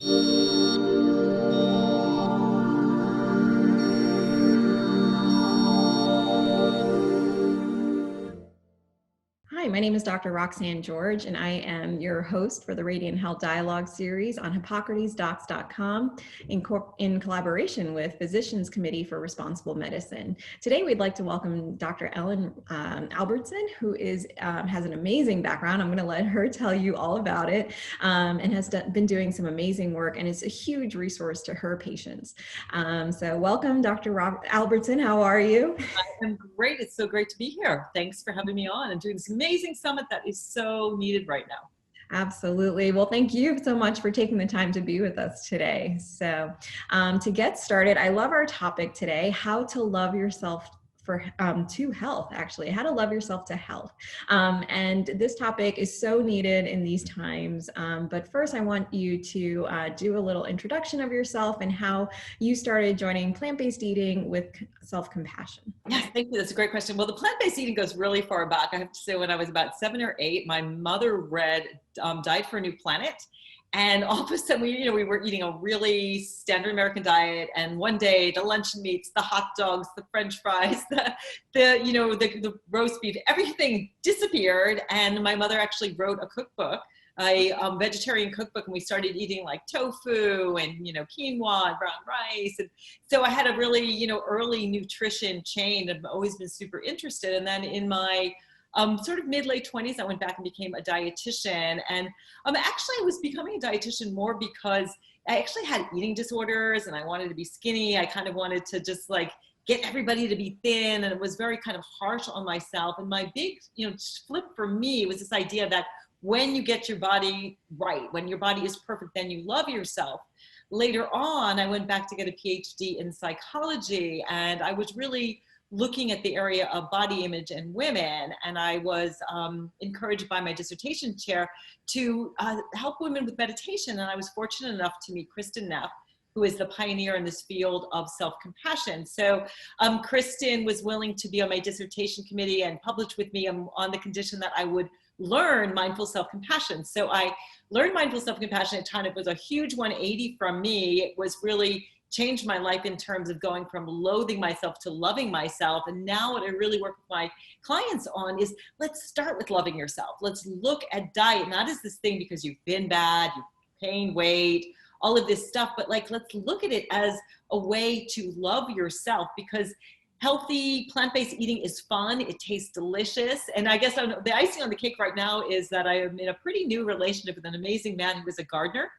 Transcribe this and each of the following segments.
Hi, my name is Dr. Roxanne George, and I am your host for the Radiant Health Dialogue series on HippocratesDocs.com in collaboration with Physicians Committee for Responsible Medicine. Today, we'd like to welcome Dr. Ellen Albertson, who has an amazing background. I'm going to let her tell you all about it, and has been doing some amazing work and is a huge resource to her patients. So welcome, Dr. Albertson. How are you? I'm great. It's so great to be here. Thanks for having me on and doing this amazing summit that is so needed right now. Absolutely. Well, thank you so much for taking the time to be with us today. So to get started, I love our topic today, how to love yourself to health, actually, how to love yourself to health. And this topic is so needed in these times. But first, I want you to do a little introduction of yourself and how you started joining plant-based eating with self-compassion. Yes, thank you. That's a great question. Well, the plant-based eating goes really far back. I have to say, when I was about 7 or 8, my mother read Diet for a New Planet. And all of a sudden, we were eating a really standard American diet. And one day, the luncheon meats, the hot dogs, the French fries, the roast beef, everything disappeared. And my mother actually wrote a cookbook, a vegetarian cookbook, and we started eating like tofu and quinoa and brown rice. And so I had a really early nutrition chain. I've always been super interested. And then in my sort of mid-late 20s, I went back and became a dietitian. And actually, I was becoming a dietitian more because I actually had eating disorders and I wanted to be skinny. I kind of wanted to just like get everybody to be thin, and it was very kind of harsh on myself. And my big flip for me was this idea that when you get your body right, when your body is perfect, then you love yourself. Later on, I went back to get a PhD in psychology, and I was really looking at the area of body image and women. And I was encouraged by my dissertation chair to help women with meditation. And I was fortunate enough to meet Kristen Neff, who is the pioneer in this field of self-compassion. So Kristen was willing to be on my dissertation committee and publish with me on the condition that I would learn mindful self-compassion. So I learned mindful self-compassion at a time. It was a huge 180 from me. It was really changed my life in terms of going from loathing myself to loving myself. And now what I really work with my clients on is, let's start with loving yourself. Let's look at diet, not as this thing because you've been bad, you've gained weight, all of this stuff, but like, let's look at it as a way to love yourself, because healthy plant-based eating is fun. It tastes delicious. And I guess the icing on the cake right now is that I am in a pretty new relationship with an amazing man who is a gardener.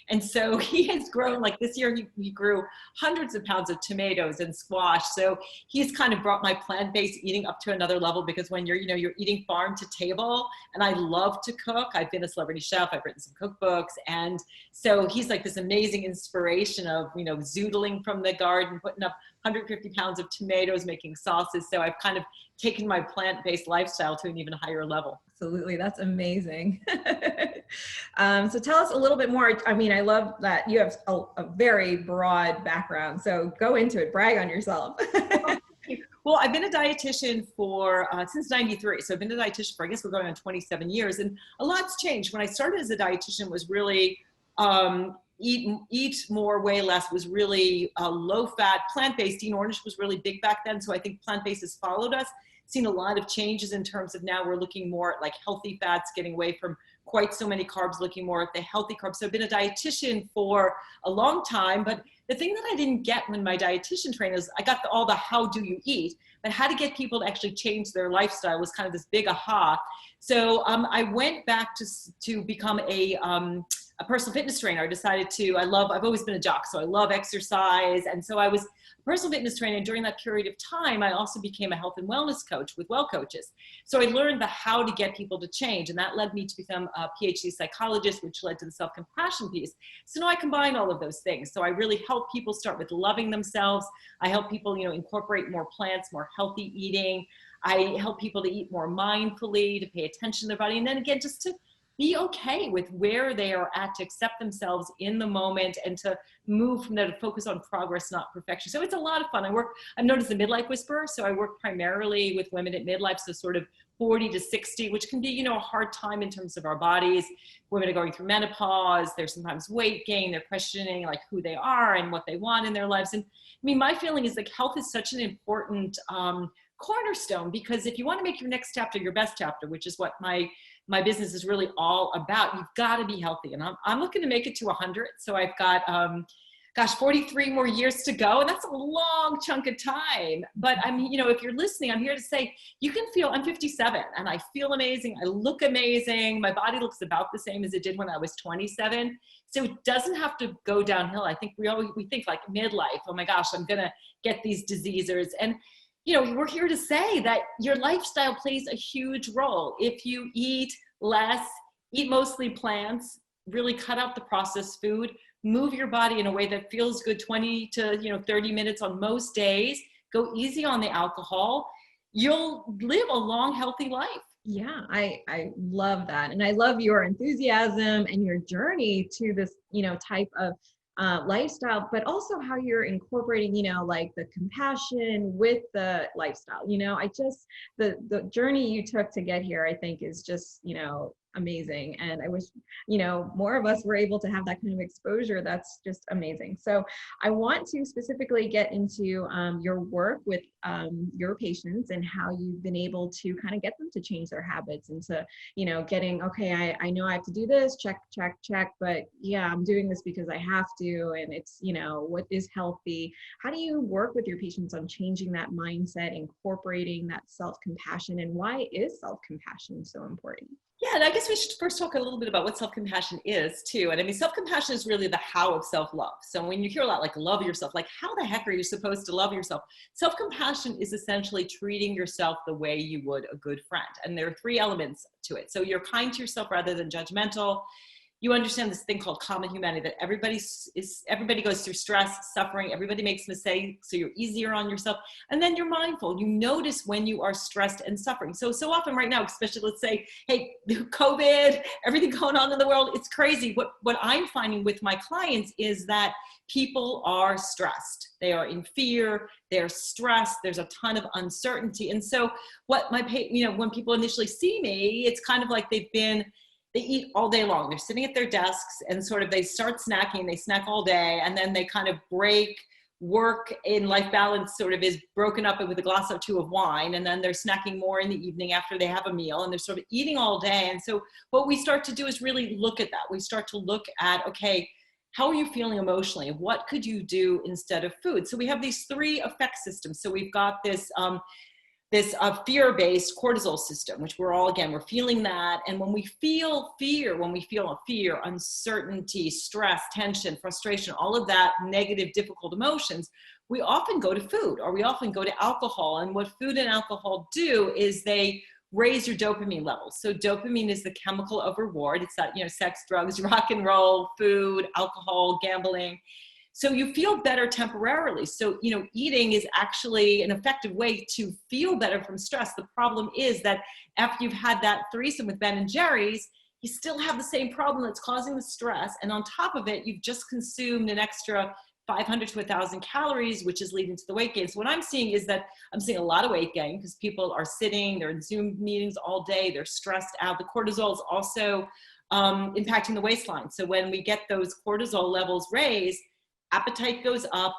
And so he has grown, like this year, he grew hundreds of pounds of tomatoes and squash. So he's kind of brought my plant-based eating up to another level, because when you're eating farm to table, and I love to cook. I've been a celebrity chef. I've written some cookbooks. And so he's like this amazing inspiration of, zoodling from the garden, putting up 150 pounds of tomatoes, making sauces. So I've kind of taken my plant-based lifestyle to an even higher level. Absolutely. That's amazing. So tell us a little bit more. I mean, I love that you have a very broad background. So go into it, brag on yourself. Well, I've been a dietitian since 93. So I've been a dietitian for, I guess we're going on 27 years. And a lot's changed. When I started as a dietitian was really, eat more, weigh less, was really low fat, plant-based. Eating orange was really big back then. So I think plant-based has followed us. Seen a lot of changes in terms of now we're looking more at like healthy fats, getting away from quite so many carbs, looking more at the healthy carbs. So I've been a dietitian for a long time, but the thing that I didn't get when my dietitian training is, I got all the how do you eat, but how to get people to actually change their lifestyle was kind of this big aha. So I went back to become a personal fitness trainer. I decided I've always been a jock, so I love exercise. And so I was a personal fitness trainer. And during that period of time, I also became a health and wellness coach with Well Coaches. So I learned the how to get people to change. And that led me to become a PhD psychologist, which led to the self-compassion piece. So now I combine all of those things. So I really help people start with loving themselves. I help people, incorporate more plants, more healthy eating. I help people to eat more mindfully, to pay attention to their body. And then again, just to be okay with where they are at, to accept themselves in the moment, and to move from there, to focus on progress, not perfection. So it's a lot of fun. I'm known as the midlife whisperer. So I work primarily with women at midlife. So sort of 40 to 60, which can be, you know, a hard time in terms of our bodies. Women are going through menopause. There's sometimes weight gain. They're questioning like who they are and what they want in their lives. And I mean, my feeling is like health is such an important cornerstone, because if you want to make your next chapter your best chapter, which is what my business is really all about, you've got to be healthy. And I'm looking to make it to 100. So I've got, 43 more years to go. And that's a long chunk of time. But I mean, you know, if you're listening, I'm here to say, you can feel, I'm 57 and I feel amazing. I look amazing. My body looks about the same as it did when I was 27. So it doesn't have to go downhill. I think we think like midlife, oh my gosh, I'm going to get these diseases. And, you know, we're here to say that your lifestyle plays a huge role. If you eat less, eat mostly plants, really cut out the processed food, move your body in a way that feels good 20 to 30 minutes on most days, go easy on the alcohol, you'll live a long, healthy life. Yeah, I love that. And I love your enthusiasm and your journey to this, you know, type of lifestyle, but also how you're incorporating, you know, like the compassion with the lifestyle. You know, the journey you took to get here, I think is just, you know, amazing. And I wish, you know, more of us were able to have that kind of exposure. That's just amazing. So I want to specifically get into your work with your patients and how you've been able to kind of get them to change their habits and to, you know, getting, okay, I know I have to do this, check, but yeah, I'm doing this because I have to. And it's, you know, what is healthy? How do you work with your patients on changing that mindset, incorporating that self-compassion, and why is self-compassion so important? Yeah, and I guess we should first talk a little bit about what self-compassion is too. And I mean, self-compassion is really the how of self-love. So when you hear a lot like love yourself, like how the heck are you supposed to love yourself? Self-compassion is essentially treating yourself the way you would a good friend. And there are 3 elements to it. So you're kind to yourself rather than judgmental. You understand this thing called common humanity, that everybody goes through stress, suffering, everybody makes mistakes, so you're easier on yourself. And then you're mindful. You notice when you are stressed and suffering. So often right now, especially let's say, hey, COVID, everything going on in the world, it's crazy. What I'm finding with my clients is that people are stressed. They are in fear, they're stressed, there's a ton of uncertainty. And so when people initially see me, it's kind of like they eat all day long. They're sitting at their desks and sort of they start snacking, they snack all day, and then they kind of break. Work in life balance sort of is broken up with a glass or 2 of wine, and then they're snacking more in the evening after they have a meal, and they're sort of eating all day. And so what we start to do is really look at that. We start to look at, okay, how are you feeling emotionally? What could you do instead of food? So we have these 3 effect systems. So we've got this fear-based cortisol system, which we're feeling that. And when we feel fear, uncertainty, stress, tension, frustration, all of that negative, difficult emotions, we often go to food or we often go to alcohol. And what food and alcohol do is they raise your dopamine levels. So dopamine is the chemical of reward. It's that, sex, drugs, rock and roll, food, alcohol, gambling. So you feel better temporarily. So, eating is actually an effective way to feel better from stress. The problem is that after you've had that threesome with Ben and Jerry's, you still have the same problem that's causing the stress. And on top of it, you've just consumed an extra 500 to 1,000 calories, which is leading to the weight gain. So what I'm seeing is that I'm seeing a lot of weight gain because people are sitting, they're in Zoom meetings all day, they're stressed out. The cortisol is also impacting the waistline. So when we get those cortisol levels raised, appetite goes up,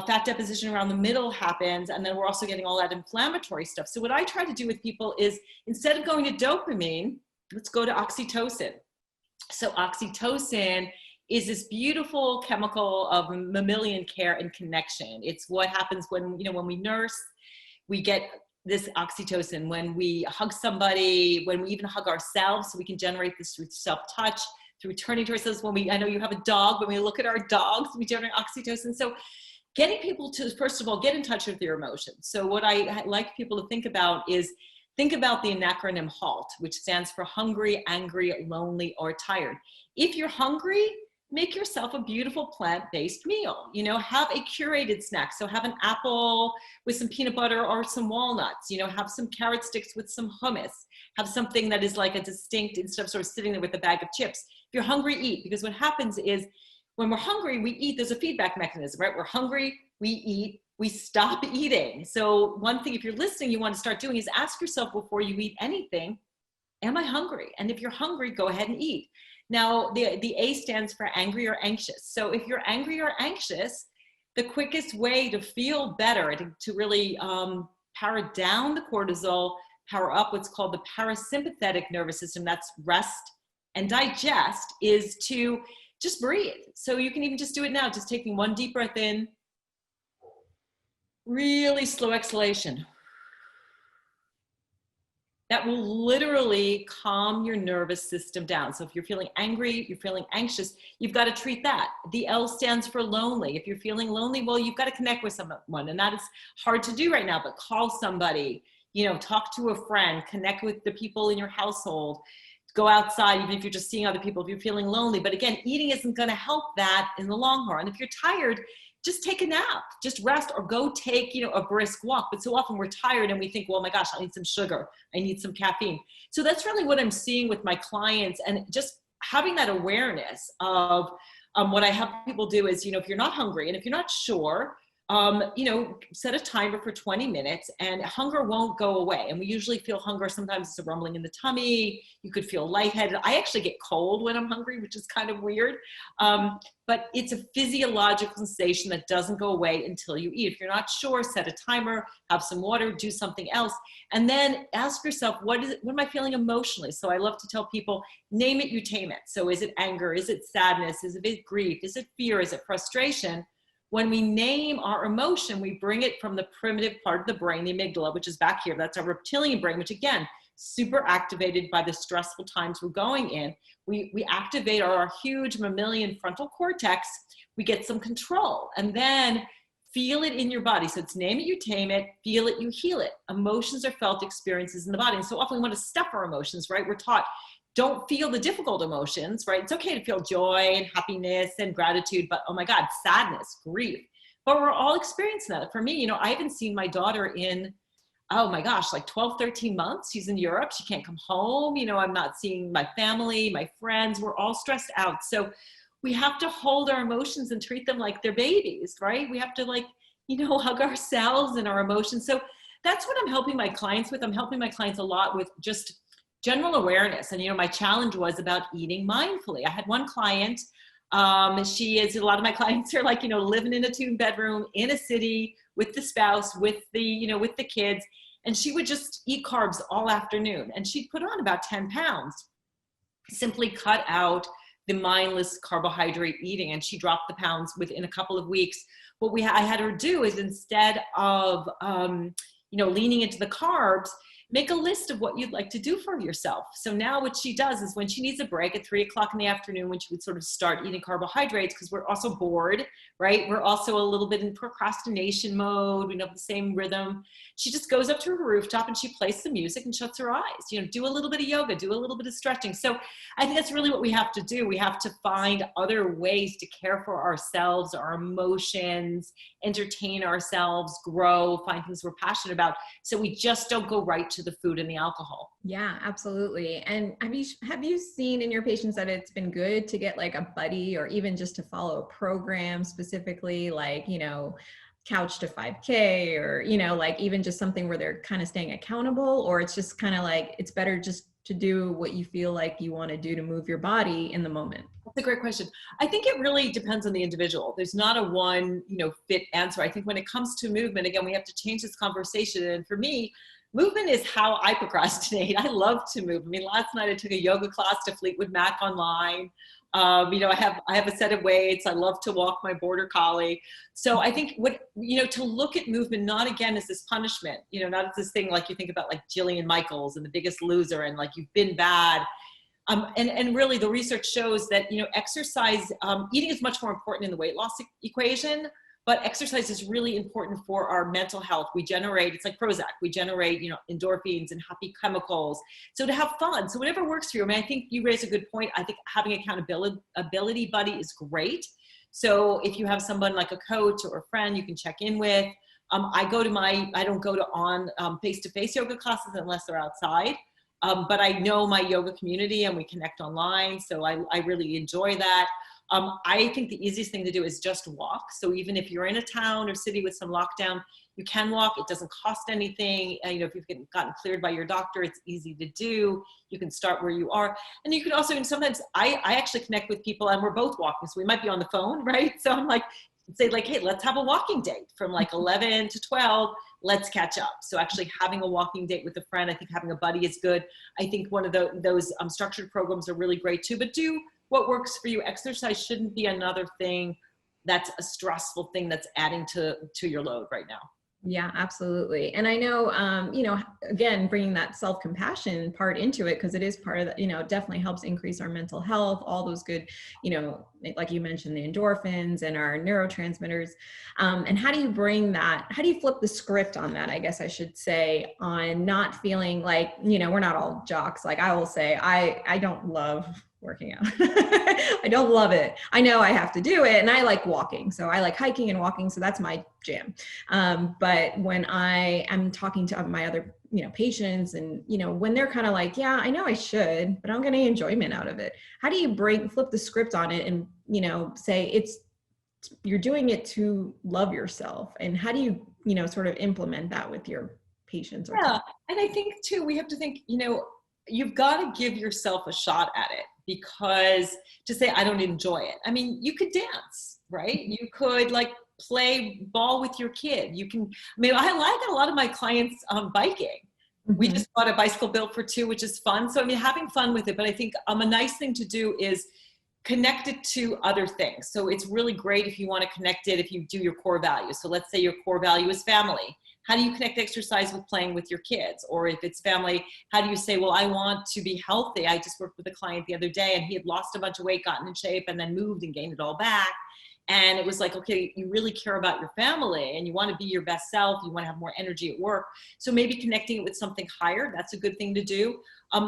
fat deposition around the middle happens, and then we're also getting all that inflammatory stuff. So what I try to do with people is instead of going to dopamine, let's go to oxytocin. So oxytocin is this beautiful chemical of mammalian care and connection. It's what happens when we nurse, we get this oxytocin. When we hug somebody, when we even hug ourselves, so we can generate this through self-touch, through turning to ourselves. I know you have a dog, when we look at our dogs, we generate oxytocin. So getting people to, first of all, get in touch with their emotions. So what I like people to think about is, think about the acronym HALT, which stands for hungry, angry, lonely, or tired. If you're hungry, make yourself a beautiful plant-based meal. Have a curated snack. So have an apple with some peanut butter or some walnuts, have some carrot sticks with some hummus, have something that is like a distinct, instead of sort of sitting there with a bag of chips. If you're hungry, eat. Because what happens is when we're hungry, we eat. There's a feedback mechanism, right? We're hungry, we eat. we stop eating. So one thing, if you're listening, you want to start doing is ask yourself before you eat anything, am I hungry? And if you're hungry, go ahead and eat. Now, the A stands for angry or anxious. So if you're angry or anxious, the quickest way to feel better, to really power down the cortisol, power up what's called the parasympathetic nervous system, that's rest and digest, is to just breathe. So you can even just do it now, just taking one deep breath in, really slow exhalation. That will literally calm your nervous system down. So if you're feeling angry, you're feeling anxious, you've got to treat that. The L stands for lonely. If you're feeling lonely, well, you've got to connect with someone, and that is hard to do right now, but call somebody, talk to a friend, connect with the people in your household, go outside, even if you're just seeing other people, if you're feeling lonely. But again, eating isn't going to help that in the long run. If you're tired, just take a nap, just rest, or go take, a brisk walk. But so often we're tired and we think, well, my gosh, I need some sugar. I need some caffeine. So that's really what I'm seeing with my clients, and just having that awareness of what I have people do is, if you're not hungry and if you're not sure, set a timer for 20 minutes, and hunger won't go away. And we usually feel hunger. Sometimes it's a rumbling in the tummy. You could feel lightheaded. I actually get cold when I'm hungry, which is kind of weird. But it's a physiological sensation that doesn't go away until you eat. If you're not sure, set a timer, have some water, do something else. And then ask yourself, what am I feeling emotionally? So I love to tell people, name it, you tame it. So is it anger? Is it sadness? Is it grief? Is it fear? Is it frustration? When we name our emotion, we bring it from the primitive part of the brain, the amygdala, which is back here. That's our reptilian brain, which again, super activated by the stressful times we're going in. We activate our huge mammalian frontal cortex. We get some control, and then feel it in your body. So it's name it, you tame it, feel it, you heal it. Emotions are felt experiences in the body. And so often we want to stuff our emotions, right? We're taught, don't feel the difficult emotions, right? It's okay to feel joy and happiness and gratitude, but oh my God, sadness, grief. But we're all experiencing that. For me, I haven't seen my daughter in, oh my gosh, like 12, 13 months. She's in Europe. She can't come home. I'm not seeing my family, my friends. We're all stressed out. So we have to hold our emotions and treat them like they're babies, right? We have to hug ourselves and our emotions. So that's what I'm helping my clients with. I'm helping my clients a lot with just general awareness. And, my challenge was about eating mindfully. I had one client, a lot of my clients are living in a 2-bedroom in a city with the spouse, with the kids. And she would just eat carbs all afternoon. And she'd put on about 10 pounds, simply cut out the mindless carbohydrate eating. And she dropped the pounds within a couple of weeks. What I had her do is, instead of, leaning into the carbs, make a list of what you'd like to do for yourself. So now what she does is, when she needs a break at 3:00 in the afternoon, when she would sort of start eating carbohydrates, because we're also bored, right? We're also a little bit in procrastination mode. We don't have the same rhythm. She just goes up to her rooftop and she plays some music and shuts her eyes, do a little bit of yoga, do a little bit of stretching. So I think that's really what we have to do. We have to find other ways to care for ourselves, our emotions, entertain ourselves, grow, find things we're passionate about. So we just don't go right to the food and the alcohol. Yeah, absolutely. And have you seen in your patients that it's been good to get like a buddy, or even just to follow a program specifically, like, Couch to 5K, or, even just something where they're kind of staying accountable? Or it's just kind of like, it's better just to do what you feel like you want to do to move your body in the moment? That's a great question. I think it really depends on the individual. There's not a one, fit answer. I think when it comes to movement, again, we have to change this conversation. And for me, movement is how I procrastinate. I love to move. Last night I took a yoga class to Fleetwood Mac online. I have a set of weights. I love to walk my border collie. So I think to look at movement, not again as this punishment, not as this thing like you think about like Jillian Michaels and The Biggest Loser, and like you've been bad. And really the research shows that, exercise, eating is much more important in the weight loss equation, but exercise is really important for our mental health. It's like Prozac. We generate, endorphins and happy chemicals. So to have fun, so whatever works for you. I think you raise a good point. I think having accountability buddy is great. So if you have someone like a coach or a friend you can check in with, I don't go to on face-to-face yoga classes unless they're outside. But I know my yoga community and we connect online. So I really enjoy that. I think the easiest thing to do is just walk. So even if you're in a town or city with some lockdown, you can walk. It doesn't cost anything. If you've gotten cleared by your doctor, it's easy to do. You can start where you are. And you can also, and sometimes I actually connect with people and we're both walking. So we might be on the phone, right? So I'm like, say like, hey, let's have a walking date from like 11 to 12. Let's catch up. So actually having a walking date with a friend, I think having a buddy is good. I think one of those structured programs are really great too, but do what works for you. Exercise shouldn't be another thing that's a stressful thing that's adding to your load right now. Yeah, absolutely. And I know, again, bringing that self-compassion part into it, because it is part of the, definitely helps increase our mental health, all those good, like you mentioned, the endorphins and our neurotransmitters. And how do you bring that, how do you flip the script on that, I guess I should say, on not feeling like, we're not all jocks. Like I will say, I don't love working out. I don't love it. I know I have to do it, and I like walking. So I like hiking and walking. So that's my jam. But when I am talking to my other, patients, and, when they're kind of like, yeah, I know I should, but I'm getting enjoyment out of it. How do you flip the script on it and, say you're doing it to love yourself? And how do you, sort of implement that with your patients? Yeah. And I think too, we have to think, you've got to give yourself a shot at it, because to say, I don't enjoy it. I mean, you could dance, right? You could like play ball with your kid. I like a lot of my clients biking. Mm-hmm. We just bought a bicycle built for two, which is fun. So, having fun with it. But I think a nice thing to do is connect it to other things. So it's really great if you want to connect it, if you do your core values. So let's say your core value is family. How do you connect exercise with playing with your kids? Or if it's family, how do you say, well, I want to be healthy. I just worked with a client the other day and he had lost a bunch of weight, gotten in shape, and then moved and gained it all back. And it was like, okay, you really care about your family and you want to be your best self. You want to have more energy at work. So maybe connecting it with something higher, that's a good thing to do.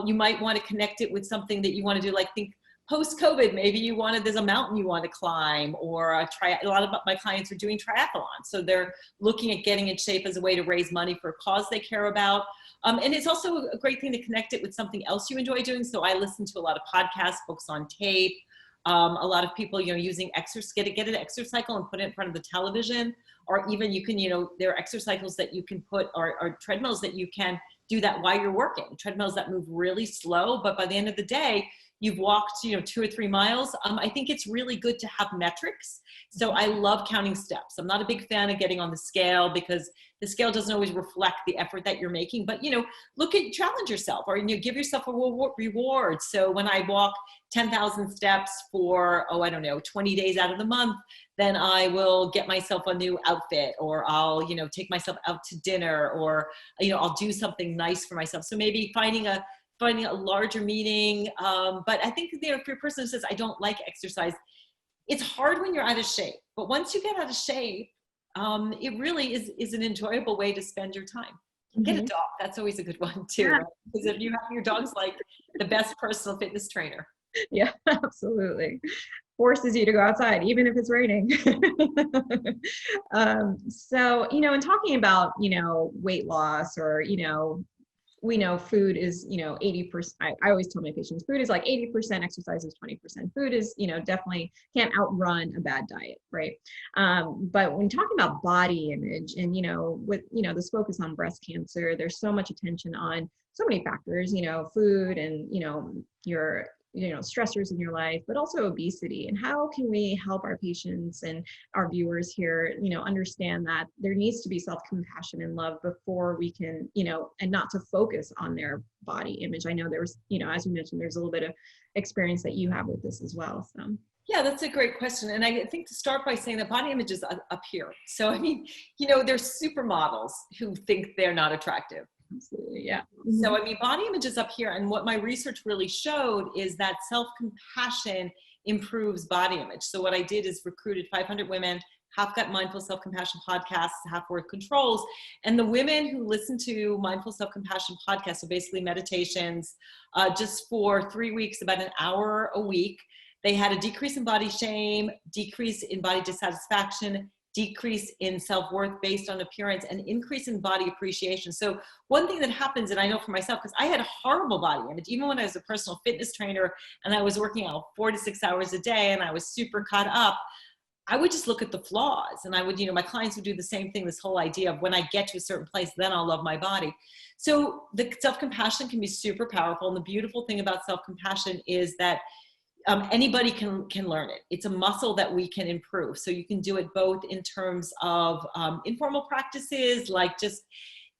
You might want to connect it with something that you want to do, like think post-COVID, maybe there's a mountain you want to climb, or a lot of my clients are doing triathlons. So they're looking at getting in shape as a way to raise money for a cause they care about. And it's also a great thing to connect it with something else you enjoy doing. So I listen to a lot of podcasts, books on tape. A lot of people, using get an exercycle and put it in front of the television, or even you can, there are exercycles that you can put, or treadmills that you can do that while you're working. Treadmills that move really slow, but by the end of the day, you've walked, 2 or 3 miles. I think it's really good to have metrics. So I love counting steps. I'm not a big fan of getting on the scale, because the scale doesn't always reflect the effort that you're making. But, challenge yourself, or give yourself a reward. So when I walk 10,000 steps for, 20 days out of the month, then I will get myself a new outfit, or I'll, take myself out to dinner, or, I'll do something nice for myself. So maybe finding a larger meaning. But I think, if you're a person who says, I don't like exercise, it's hard when you're out of shape. But once you get out of shape, it really is an enjoyable way to spend your time. Mm-hmm. Get a dog. That's always a good one too. Yeah. Right? Because if you have your dog's like the best personal fitness trainer. Yeah, absolutely. Forces you to go outside, even if it's raining. So, in talking about, weight loss, or, we know food is, 80%. I always tell my patients food is like 80%, exercise is 20%. Food is, definitely can't outrun a bad diet, right? But when talking about body image and, with, this focus on breast cancer, there's so much attention on so many factors, food and, your stressors in your life, but also obesity. And how can we help our patients and our viewers here, understand that there needs to be self-compassion and love before we can, and not to focus on their body image. I know there was, as you mentioned, there's a little bit of experience that you have with this as well. So. Yeah, that's a great question. And I think to start by saying that body image is up here. So, there's supermodels who think they're not attractive. Absolutely, yeah. So, body image is up here. And what my research really showed is that self-compassion improves body image. So what I did is recruited 500 women, half got mindful self-compassion podcasts, half were controls. And the women who listened to mindful self-compassion podcasts, so basically meditations, just for 3 weeks, about an hour a week, they had a decrease in body shame, decrease in body dissatisfaction, decrease in self-worth based on appearance, and increase in body appreciation. So one thing that happens, and I know for myself, because I had a horrible body image, even when I was a personal fitness trainer and I was working out 4 to 6 hours a day and I was super cut up, I would just look at the flaws, and I would, my clients would do the same thing, this whole idea of when I get to a certain place, then I'll love my body. So the self-compassion can be super powerful. And the beautiful thing about self-compassion is that anybody can learn it. It's a muscle that we can improve. So you can do it both in terms of informal practices, like just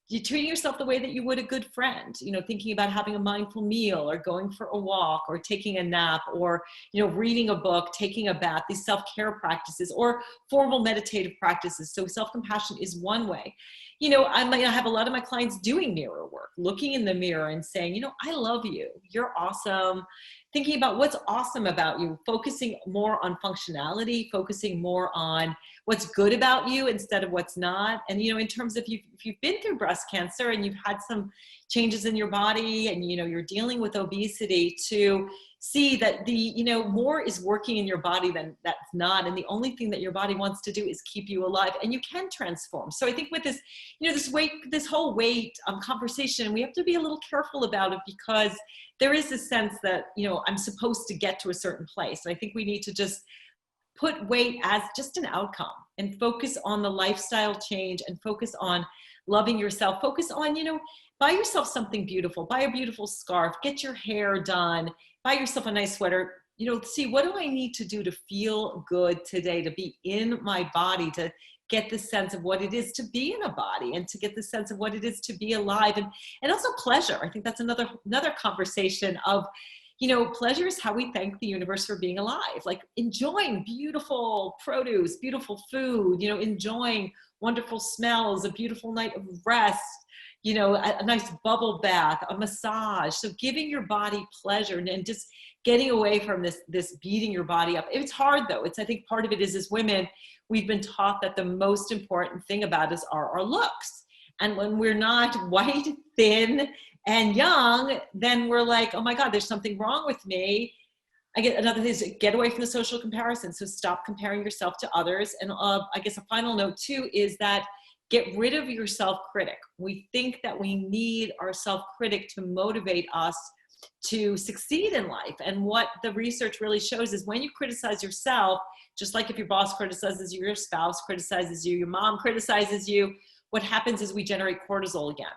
you're treating yourself the way that you would a good friend, thinking about having a mindful meal or going for a walk or taking a nap or, reading a book, taking a bath, these self-care practices or formal meditative practices. So self-compassion is one way. I have a lot of my clients doing mirror work, looking in the mirror and saying, I love you. You're awesome. Thinking about what's awesome about you, focusing more on functionality, focusing more on what's good about you instead of what's not. And, in terms of if you've been through breast cancer and you've had some changes in your body and, you're dealing with obesity, to see that more is working in your body than that's not. And the only thing that your body wants to do is keep you alive, and you can transform. So I think with this, this whole weight conversation, we have to be a little careful about it, because there is this sense that, I'm supposed to get to a certain place. And I think we need to just put weight as just an outcome and focus on the lifestyle change and focus on loving yourself. Focus on, buy yourself something beautiful, buy a beautiful scarf, get your hair done, buy yourself a nice sweater, see what do I need to do to feel good today, to be in my body, to get the sense of what it is to be in a body and to get the sense of what it is to be alive, and also pleasure. I think that's another conversation of, pleasure is how we thank the universe for being alive, like enjoying beautiful produce, beautiful food, enjoying wonderful smells, a beautiful night of rest, a nice bubble bath, a massage. So giving your body pleasure and just getting away from this beating your body up. It's hard though. I think part of it is, as women, we've been taught that the most important thing about us are our looks. And when we're not white, thin, and young, then we're like, oh my God, there's something wrong with me. I get another thing is get away from the social comparison. So stop comparing yourself to others. And I guess a final note too is that get rid of your self-critic. We think that we need our self-critic to motivate us to succeed in life. And what the research really shows is when you criticize yourself, just like if your boss criticizes you, your spouse criticizes you, your mom criticizes you, what happens is we generate cortisol again.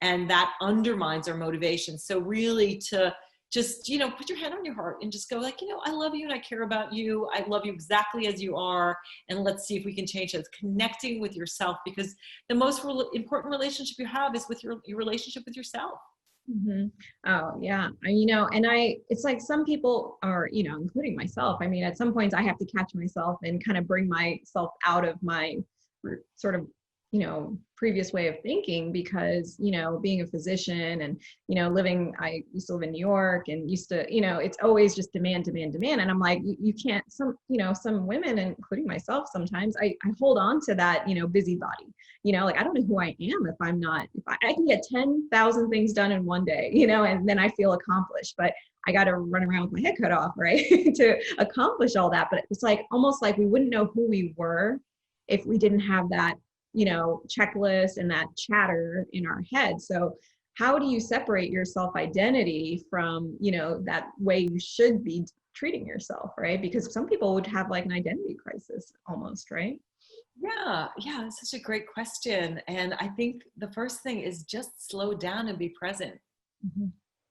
And that undermines our motivation. So really to just, put your hand on your heart and just go like, I love you and I care about you. I love you exactly as you are. And let's see if we can change it. It's connecting with yourself, because the most important relationship you have is with your relationship with yourself. Mm-hmm. Oh yeah. It's like some people are, including myself. I mean, at some points I have to catch myself and kind of bring myself out of my sort of, previous way of thinking, because, being a physician and, I used to live in New York and used to, it's always just demand. And I'm like, you can't, some women, including myself, sometimes I hold on to that, busybody, like, I don't know who I am if I can get 10,000 things done in one day, and then I feel accomplished, but I got to run around with my head cut off, right, to accomplish all that. But it's like, almost like we wouldn't know who we were if we didn't have that, checklist and that chatter in our head. So how do you separate your self-identity from, that way you should be treating yourself, right? Because some people would have like an identity crisis almost, right? Yeah, that's such a great question. And I think the first thing is just slow down and be present. Mm-hmm.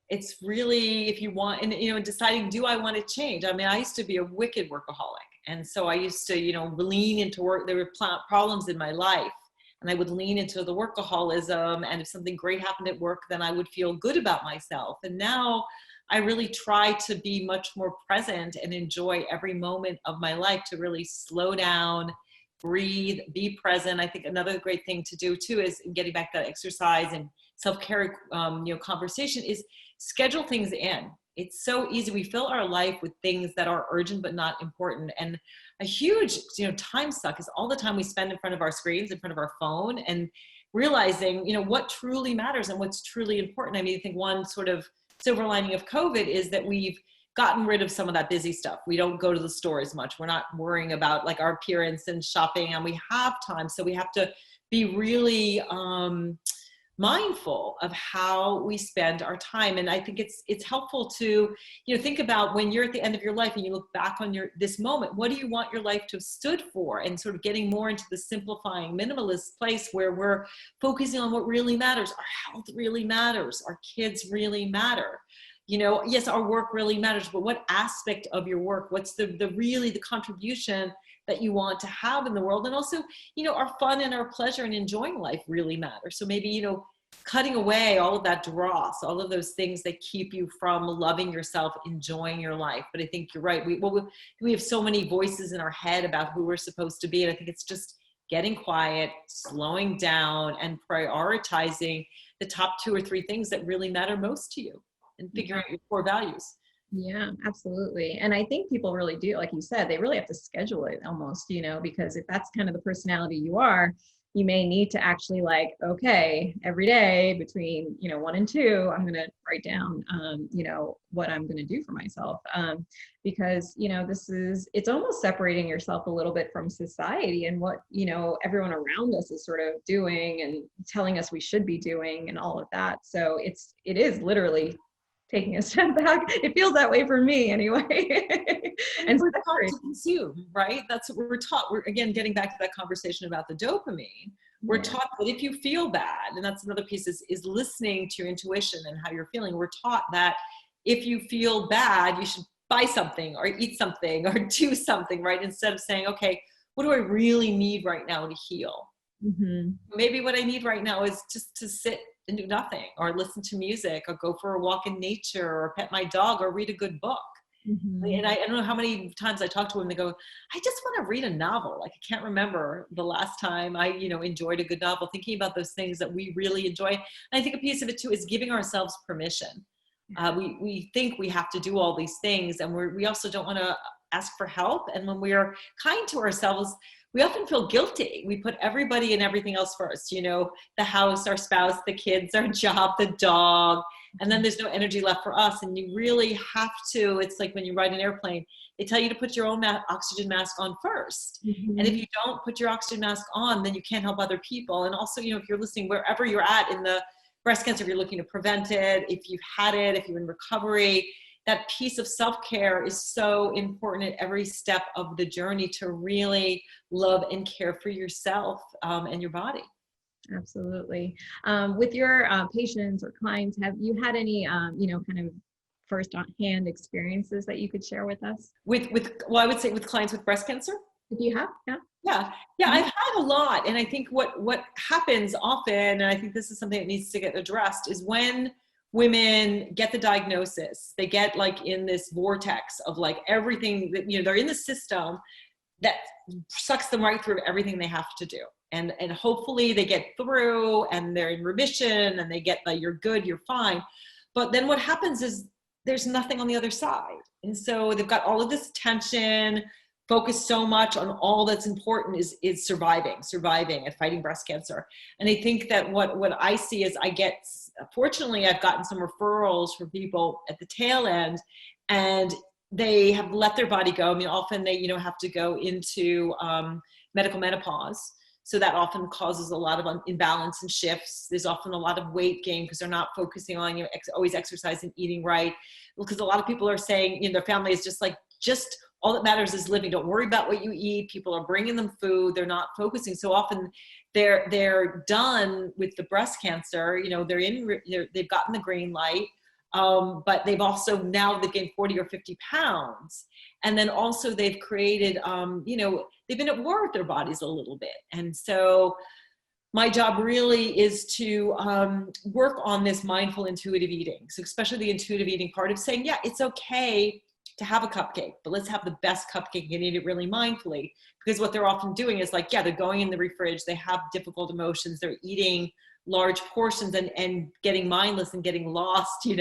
It's really, if you want, and deciding, do I want to change? I mean, I used to be a wicked workaholic. And so I used to, lean into work. There were problems in my life, and I would lean into the workaholism. And if something great happened at work, then I would feel good about myself. And now I really try to be much more present and enjoy every moment of my life, to really slow down, breathe, be present. I think another great thing to do too is, getting back to that exercise and self-care, conversation, is schedule things in. It's so easy. We fill our life with things that are urgent but not important. And a huge, time suck is all the time we spend in front of our screens, in front of our phone, and realizing, what truly matters and what's truly important. I mean, I think one sort of silver lining of COVID is that we've gotten rid of some of that busy stuff. We don't go to the store as much. We're not worrying about like our appearance and shopping, and we have time. So we have to be really mindful of how we spend our time. And I think it's helpful to, think about when you're at the end of your life and you look back on this moment, what do you want your life to have stood for? And sort of getting more into the simplifying minimalist place where we're focusing on what really matters. Our health really matters. Our kids really matter. Yes, our work really matters, but what aspect of your work, what's the contribution that you want to have in the world? And also, our fun and our pleasure and enjoying life really matter. So maybe, cutting away all of that dross, all of those things that keep you from loving yourself, enjoying your life. But I think you're right. We have so many voices in our head about who we're supposed to be. And I think it's just getting quiet, slowing down, and prioritizing the top 2 or 3 things that really matter most to you and figuring out your core values. Yeah, absolutely. And I think people really do, like you said, they really have to schedule it almost, because if that's kind of the personality you are, you may need to actually okay, every day between, 1 and 2, I'm going to write down, what I'm going to do for myself. Because, it's almost separating yourself a little bit from society and what, everyone around us is sort of doing and telling us we should be doing and all of that. So it is literally taking a step back. It feels that way for me anyway. And we're taught to consume, right? That's what we're taught. We're, again, getting back to that conversation about the dopamine. We're taught that if you feel bad, and that's another piece is listening to your intuition and how you're feeling. We're taught that if you feel bad, you should buy something or eat something or do something, right? Instead of saying, okay, what do I really need right now to heal? Mm-hmm. Maybe what I need right now is just to sit and do nothing, or listen to music, or go for a walk in nature, or pet my dog, or read a good book. Mm-hmm. And I don't know how many times I talk to them, they go, I just want to read a novel. Like, I can't remember the last time I, enjoyed a good novel, thinking about those things that we really enjoy. And I think a piece of it too is giving ourselves permission. We think we have to do all these things, and we also don't want to ask for help. And when we are kind to ourselves, we often feel guilty. We put everybody and everything else first, the house, our spouse, the kids, our job, the dog, and then there's no energy left for us. And you really have to, it's like when you ride an airplane, they tell you to put your own oxygen mask on first. Mm-hmm. And if you don't put your oxygen mask on, then you can't help other people. And also, if you're listening, wherever you're at in the breast cancer, if you're looking to prevent it, if you've had it, if you're in recovery, that piece of self-care is so important at every step of the journey to really love and care for yourself and your body. With your patients or clients, have you had any, kind of first-hand experiences that you could share with us? I would say with clients with breast cancer. If you have, yeah, I've had a lot. And I think what happens often, and I think this is something that needs to get addressed, is when women get the diagnosis, they get in this vortex of everything that, they're in the system that sucks them right through everything they have to do. And hopefully they get through and they're in remission and they get you're good, you're fine. But then what happens is there's nothing on the other side. And so they've got all of this tension, focused so much on all that's important is surviving and fighting breast cancer. And I think that what I see is fortunately, I've gotten some referrals from people at the tail end, and they have let their body go. I mean, often they, have to go into medical menopause. So that often causes a lot of imbalance and shifts. There's often a lot of weight gain because they're not focusing on, always exercising, eating right. Because a lot of people are saying, their family is just all that matters is living. Don't worry about what you eat. People are bringing them food. They're not focusing. So often they're done with the breast cancer. They've gotten the green light, but they've also now they've gained 40 or 50 pounds. And then also they've created, they've been at war with their bodies a little bit. And so my job really is to work on this mindful intuitive eating. So especially the intuitive eating part of saying, yeah, it's okay to have a cupcake, but let's have the best cupcake and eat it really mindfully. Because what they're often doing is they're going in the fridge, they have difficult emotions, they're eating large portions and getting mindless and getting lost, in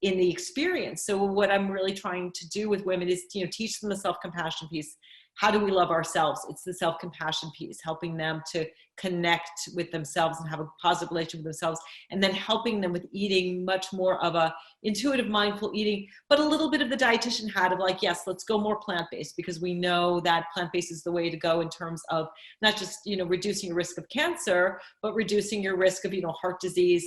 in the experience. So what I'm really trying to do with women is, teach them the self-compassion piece. How do we love ourselves? It's the self-compassion piece, helping them to connect with themselves and have a positive relationship with themselves, and then helping them with eating much more of a intuitive, mindful eating, but a little bit of the dietitian hat of like, yes, let's go more plant-based, because we know that plant-based is the way to go in terms of not just, reducing your risk of cancer, but reducing your risk of, heart disease,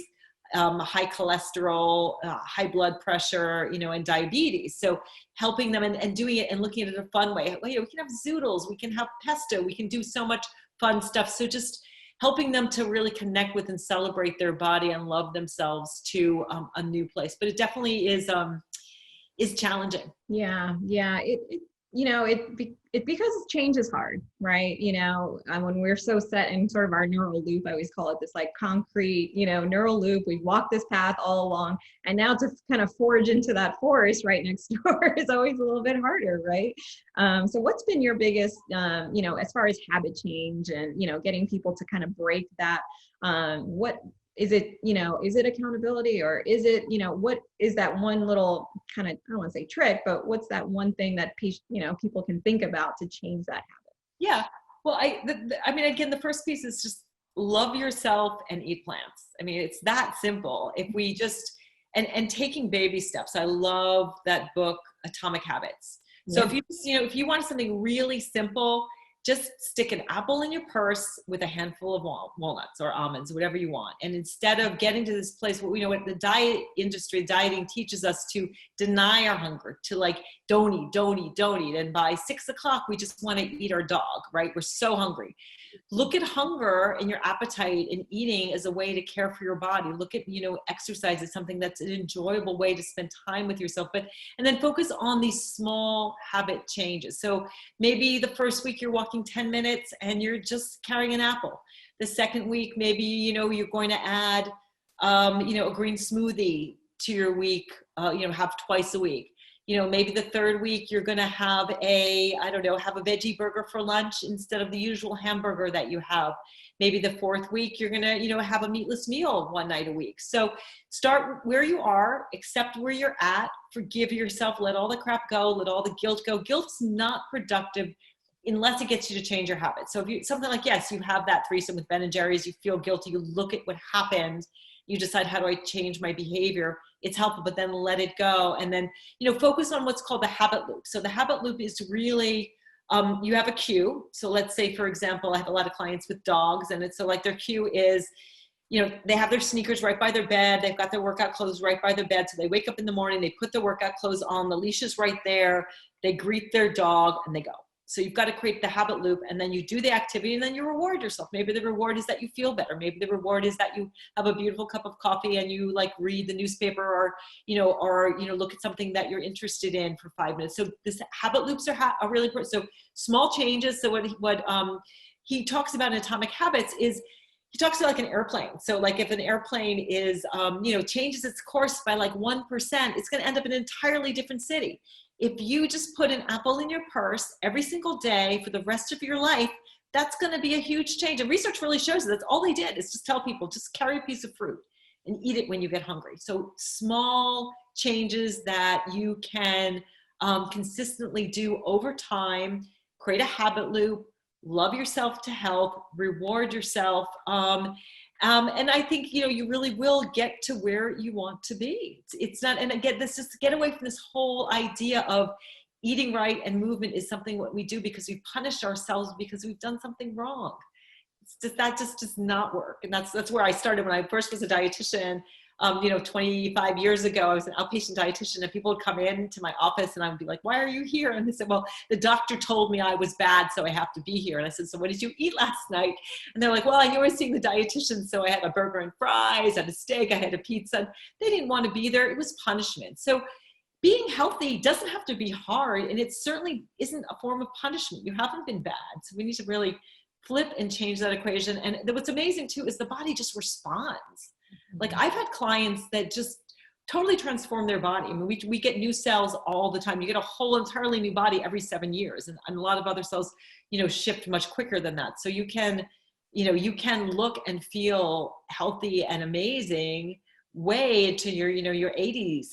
high cholesterol, high blood pressure, and diabetes. So helping them and doing it and looking at it in a fun way. We can have zoodles, we can have pesto, we can do so much fun stuff. So just helping them to really connect with and celebrate their body and love themselves to a new place. But it definitely is challenging. Yeah. It because change is hard, right? When we're so set in sort of our neural loop, I always call it this like concrete, neural loop. We've walked this path all along, and now to kind of forge into that forest right next door is always a little bit harder, right? So what's been your biggest, as far as habit change and, getting people to kind of break that, what is it, is it accountability, or is it, what is that one little kind of, I don't want to say trick, but what's that one thing that, people can think about to change that habit? Yeah. Well, again, the first piece is just love yourself and eat plants. It's that simple. If we just, and taking baby steps. I love that book, Atomic Habits. So if you, if you want something really simple, just stick an apple in your purse with a handful of walnuts or almonds, whatever you want. And instead of getting to this place where, what the diet industry, dieting teaches us to deny our hunger, to like, don't eat. And by 6 o'clock, we just want to eat our dog, right? We're so hungry. Look at hunger and your appetite and eating as a way to care for your body. Look at, exercise as something that's an enjoyable way to spend time with yourself, and then focus on these small habit changes. So maybe the first week you're walking 10 minutes and you're just carrying an apple. The second week, maybe, you're going to add, a green smoothie to your week, have twice a week. Maybe the third week you're going to have have a veggie burger for lunch instead of the usual hamburger that you have. Maybe the fourth week you're going to, have a meatless meal one night a week. So start where you are, accept where you're at, forgive yourself, let all the crap go, let all the guilt go. Guilt's not productive unless it gets you to change your habits. So if you, something like, yes, you have that threesome with Ben and Jerry's, you feel guilty, you look at what happened, you decide, how do I change my behavior? It's helpful, but then let it go. And then, focus on what's called the habit loop. So the habit loop is really, you have a cue. So let's say, for example, I have a lot of clients with dogs, and it's so like their cue is, they have their sneakers right by their bed. They've got their workout clothes right by their bed. So they wake up in the morning, they put their workout clothes on, the leash is right there. They greet their dog and they go. So you've got to create the habit loop, and then you do the activity and then you reward yourself. Maybe the reward is that you feel better. Maybe the reward is that you have a beautiful cup of coffee and you like read the newspaper or look at something that you're interested in for 5 minutes. So this habit loops are really important. So small changes. So what he talks about in Atomic Habits is, he talks about like an airplane. So like if an airplane is, changes its course by like 1%, it's going to end up in an entirely different city. If you just put an apple in your purse every single day for the rest of your life, that's going to be a huge change. And research really shows that's all they did, is just tell people, just carry a piece of fruit and eat it when you get hungry. So small changes that you can consistently do over time, create a habit loop, love yourself to health, reward yourself. And I think, you really will get to where you want to be. It's not, and again, this just get away from this whole idea of eating right and movement is something what we do because we punish ourselves because we've done something wrong. It's just, that just does not work. And that's where I started when I first was a dietitian. 25 years ago, I was an outpatient dietitian, and people would come into my office and I would be like, why are you here? And they said, well, the doctor told me I was bad, so I have to be here. And I said, so what did you eat last night? And they're like, well, I knew I was seeing the dietitian, so I had a burger and fries, I had a steak, I had a pizza. They didn't want to be there. It was punishment. So being healthy doesn't have to be hard, and it certainly isn't a form of punishment. You haven't been bad. So we need to really flip and change that equation. And what's amazing too is the body just responds. Like I've had clients that just totally transform their body. I mean, we get new cells all the time. You get a whole entirely new body every 7 years. And a lot of other cells, shift much quicker than that. So you can look and feel healthy and amazing way into your 80s.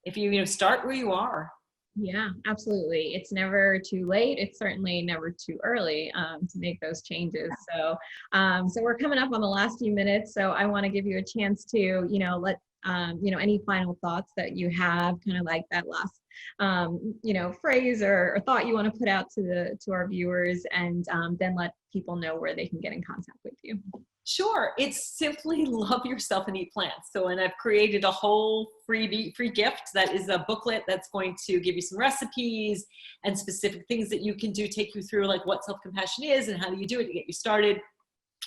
if you start where you are. Yeah, absolutely. It's never too late. It's certainly never too early to make those changes. So, so we're coming up on the last few minutes. So I want to give you a chance to, let any final thoughts that you have, kind of like that last, phrase or thought you want to put out to our viewers, and then let people know where they can get in contact with you. Sure. It's simply love yourself and eat plants. So, and I've created a whole free gift that is a booklet that's going to give you some recipes and specific things that you can do, take you through like what self-compassion is and how do you do it to get you started,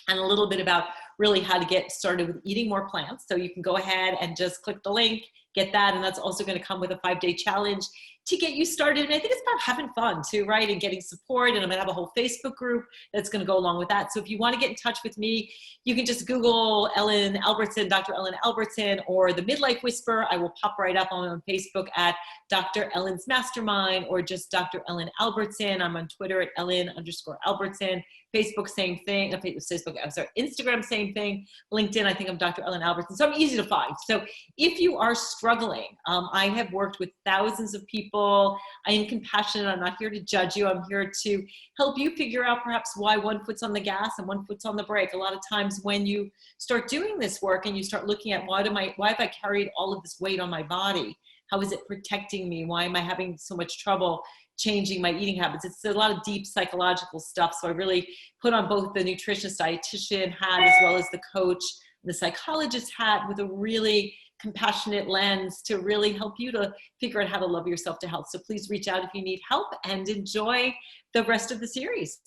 and a little bit about really how to get started with eating more plants. So you can go ahead and just click the link, get that. And that's also going to come with a 5-day challenge to get you started. And I think it's about having fun too, right? And getting support. And I'm going to have a whole Facebook group that's going to go along with that. So if you want to get in touch with me, you can just Google Ellen Albertson, Dr. Ellen Albertson, or the Midlife Whisper. I will pop right up on Facebook at Dr. Ellen's Mastermind, or just Dr. Ellen Albertson. I'm on Twitter at Ellen_Albertson. Facebook, same thing. Instagram, same thing. LinkedIn, I think I'm Dr. Ellen Albertson. So I'm easy to find. So if you are struggling, I have worked with thousands of people. I am compassionate. I'm not here to judge you. I'm here to help you figure out perhaps why one foot's on the gas and one foot's on the brake. A lot of times when you start doing this work and you start looking at why have I carried all of this weight on my body? How is it protecting me? Why am I having so much trouble changing my eating habits? It's a lot of deep psychological stuff. So I really put on both the nutritionist dietitian hat as well as the coach, the psychologist hat, with a really compassionate lens to really help you to figure out how to love yourself to health. So please reach out if you need help, and enjoy the rest of the series.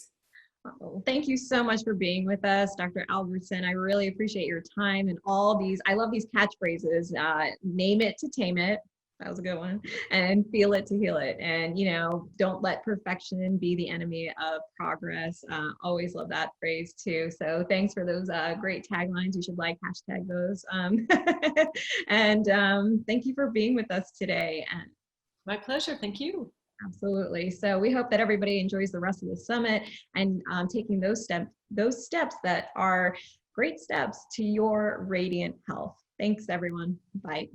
Well, thank you so much for being with us, Dr. Albertson. I really appreciate your time and all these. I love these catchphrases. Name it to tame it. That was a good one. And feel it to heal it. And, don't let perfection be the enemy of progress. Always love that phrase too. So thanks for those great taglines. You should hashtag those. And thank you for being with us today. And my pleasure. Thank you. Absolutely. So we hope that everybody enjoys the rest of the summit and taking those steps that are great steps to your radiant health. Thanks, everyone. Bye.